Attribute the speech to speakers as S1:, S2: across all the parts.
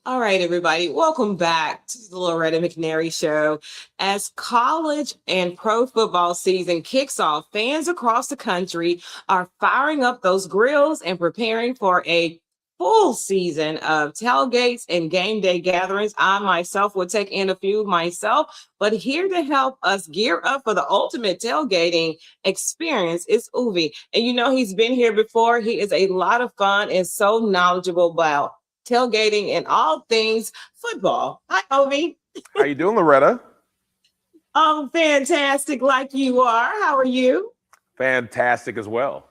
S1: All right, everybody, welcome back to the Loretta McNary Show. As college and pro football season kicks off, fans across the country are firing up those grills and preparing for a full season of tailgates and game day gatherings. I myself will take in a few myself, but here to help us gear up for the ultimate tailgating experience is Ovie. And he's been here before. He is a lot of fun and so knowledgeable about tailgating and all things football. Hi, Ovie.
S2: How you doing, Loretta?
S1: Oh, fantastic, like you are. How are you?
S2: Fantastic as well.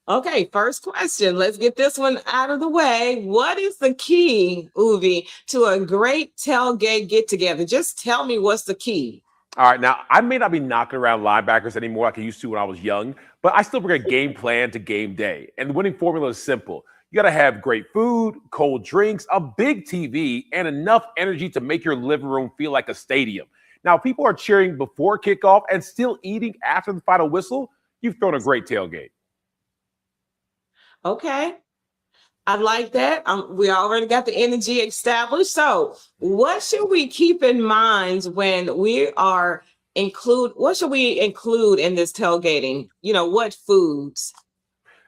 S1: Okay, first question. Let's get this one out of the way. What is the key, Ovie, to a great tailgate get together? Just tell me what's the key.
S2: All right, now I may not be knocking around linebackers anymore like I used to when I was young, but I still bring a game plan to game day. And the winning formula is simple. You got to have great food, cold drinks, a big TV, and enough energy to make your living room feel like a stadium. Now, if people are cheering before kickoff and still eating after the final whistle, you've thrown a great tailgate.
S1: Okay, I like that. We already got the energy established. So, what should we keep in mind when what should we include in this tailgating? What foods?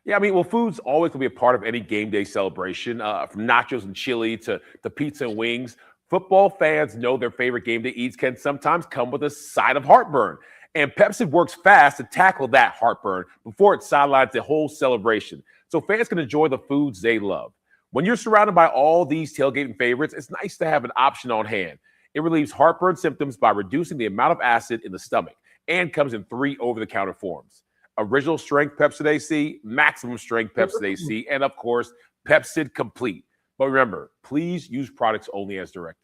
S2: Yeah, I mean, well, food's always going to be a part of any game day celebration, from nachos and chili to pizza and wings. Football fans know their favorite game day eats can sometimes come with a side of heartburn. And Pepsi works fast to tackle that heartburn before it sidelines the whole celebration, so fans can enjoy the foods they love. When you're surrounded by all these tailgating favorites, it's nice to have an option on hand. It relieves heartburn symptoms by reducing the amount of acid in the stomach and comes in 3 over-the-counter forms: original strength Pepsid AC, maximum strength Pepsid AC, and of course, Pepsid Complete. But remember, please use products only as directed.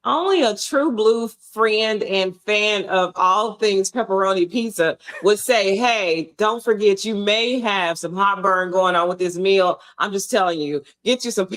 S1: Only a true blue friend and fan of all things pepperoni pizza would say, hey, don't forget you may have some heartburn going on with this meal. I'm just telling you, get you some.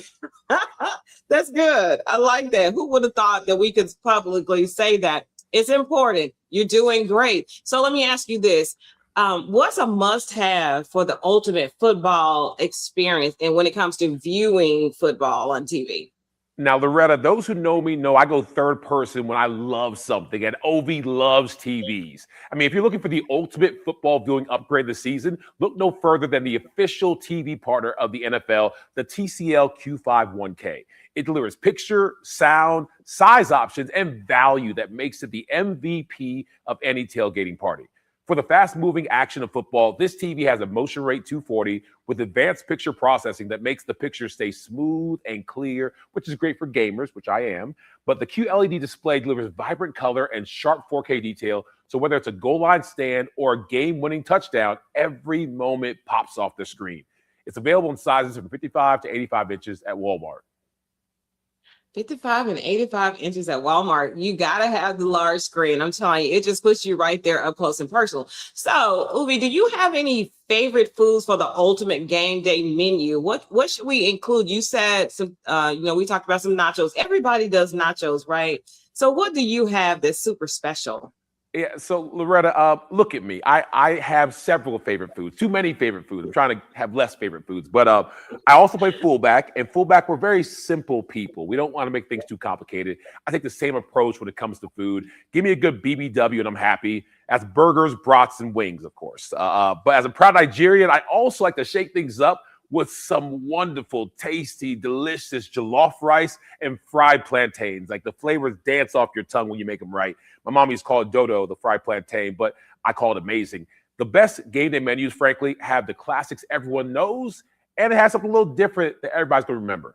S1: That's good. I like that. Who would have thought that we could publicly say that? It's important. You're doing great. So let me ask you this. What's a must-have for the ultimate football experience and when it comes to viewing football on TV?
S2: Now, Loretta, those who know me know I go third person when I love something, and Ovie loves TVs. I mean, if you're looking for the ultimate football viewing upgrade this season, look no further than the official TV partner of the NFL, the TCL Q51K. It delivers picture, sound, size options, and value that makes it the MVP of any tailgating party. For the fast-moving action of football, this TV has a motion rate 240 with advanced picture processing that makes the picture stay smooth and clear, which is great for gamers, which I am. But the QLED display delivers vibrant color and sharp 4K detail, so whether it's a goal line stand or a game-winning touchdown, every moment pops off the screen. It's available in sizes from 55 to 85 inches at Walmart.
S1: 55 and 85 inches at Walmart. You got to have the large screen. I'm telling you, it just puts you right there up close and personal. So, Ovie, do you have any favorite foods for the ultimate game day menu? What should we include? You said some, we talked about some nachos. Everybody does nachos, right? So what do you have that's super special?
S2: Yeah, so Loretta, look at me. I have several favorite foods, too many favorite foods. I'm trying to have less favorite foods. But I also play fullback, and fullback, we're very simple people. We don't want to make things too complicated. I take the same approach when it comes to food. Give me a good BBW, and I'm happy. That's burgers, brats, and wings, of course. But as a proud Nigerian, I also like to shake things up with some wonderful, tasty, delicious jollof rice and fried plantains. Like the flavors dance off your tongue when you make them right. My mom used to call it dodo, the fried plantain, but I call it amazing. The best game day menus, frankly, have the classics everyone knows, and it has something a little different that everybody's going to remember.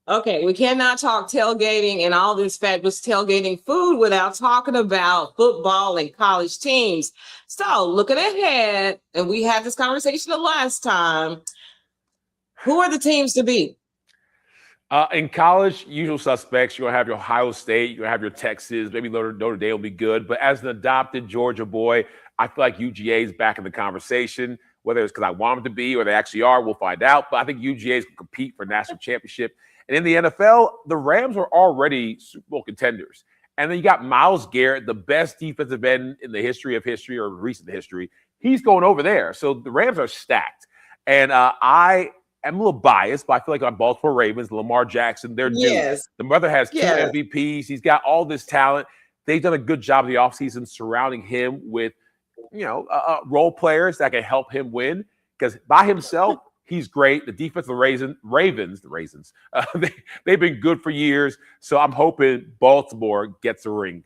S1: Okay, we cannot talk tailgating and all this fabulous tailgating food without talking about football and college teams. So, looking ahead, and we had this conversation the last time, who are the teams to beat?
S2: In college, usual suspects. You're going to have your Ohio State. You're going to have your Texas. Maybe Notre Dame will be good. But as an adopted Georgia boy, I feel like UGA is back in the conversation. Whether it's because I want them to be or they actually are, we'll find out. But I think UGA is going to compete for national championship. And in the NFL, the Rams are already Super Bowl contenders. And then you got Myles Garrett, the best defensive end in the history of history or recent history. He's going over there. So the Rams are stacked. And I I'm a little biased, but I feel like on Baltimore Ravens, Lamar Jackson, they're due.
S1: Yes.
S2: The brother has 2
S1: Yes.
S2: MVPs. He's got all this talent. They've done a good job of the offseason surrounding him with, role players that can help him win. Because by himself, he's great. The defense of the Ravens, they've been good for years. So I'm hoping Baltimore gets a ring.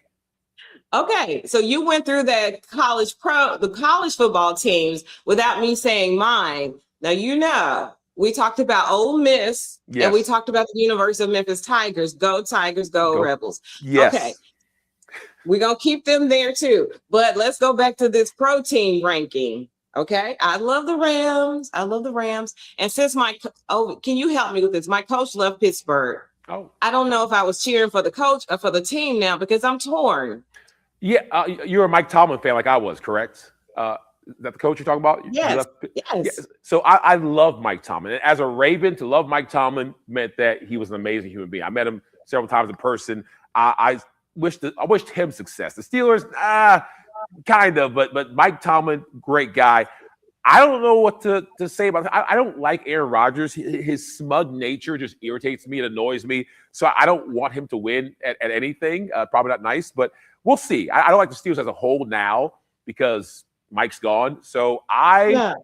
S1: Okay, so you went through the college football teams without me saying mine. Now, we talked about Ole Miss, and we talked about the University of Memphis Tigers. Go Tigers, go Rebels.
S2: Yes.
S1: Okay, we're going to keep them there too. But let's go back to this pro team ranking. Okay, I love the Rams. And since can you help me with this? My coach left Pittsburgh.
S2: Oh,
S1: I don't know if I was cheering for the coach or for the team now because I'm torn.
S2: Yeah, you're a Mike Tomlin fan like I was, correct? Is that the coach you're talking about?
S1: Yes.
S2: Yes. So I love Mike Tomlin. And as a Raven, to love Mike Tomlin meant that he was an amazing human being. I met him several times in person. I wished him success. The Steelers, kind of, but Mike Tomlin, great guy. I don't know what to say about it. I don't like Aaron Rodgers. His smug nature just irritates me. It annoys me. So I don't want him to win at anything. Probably not nice, but we'll see. I don't like the Steelers as a whole now because Mike's gone. So I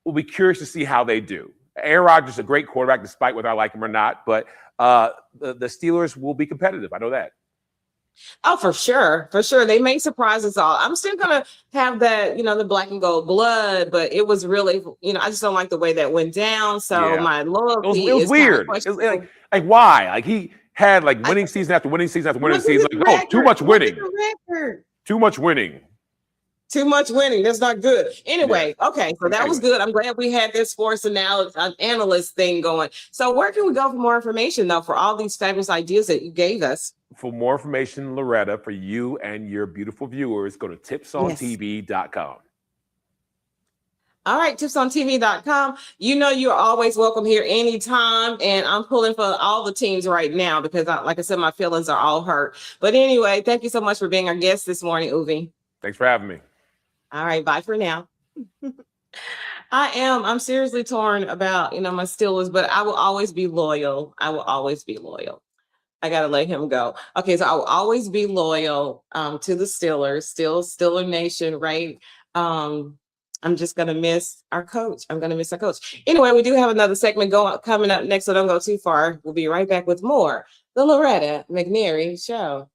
S2: will be curious to see how they do. Aaron Rodgers is a great quarterback, despite whether I like him or not. But the Steelers will be competitive. I know that.
S1: Oh, for sure. For sure. They may surprise us all. I'm still going to have that, the black and gold blood, but it was really, I just don't like the way that went down. So my loyalty
S2: it was weird. It was like, why? Like he had winning season after winning season after winning season. Like, too much winning. Too much winning.
S1: Too much winning. That's not good. Anyway, okay. So that was good. I'm glad we had this sports analyst thing going. So where can we go for more information, though, for all these fabulous ideas that you gave us?
S2: For more information, Loretta, for you and your beautiful viewers, go to tipsontv.com.
S1: All right, tipsontv.com. You're always welcome here anytime. And I'm pulling for all the teams right now because, like I said, my feelings are all hurt. But anyway, thank you so much for being our guest this morning, Ovie.
S2: Thanks for having me.
S1: All right, bye for now. I'm seriously torn about, my Steelers, but I will always be loyal. I got to let him go. Okay, so I will always be loyal to the Steelers, still Steeler Nation, right? I'm just going to miss our coach. Anyway, we do have another segment coming up next, so don't go too far. We'll be right back with more. The Loretta McNary Show.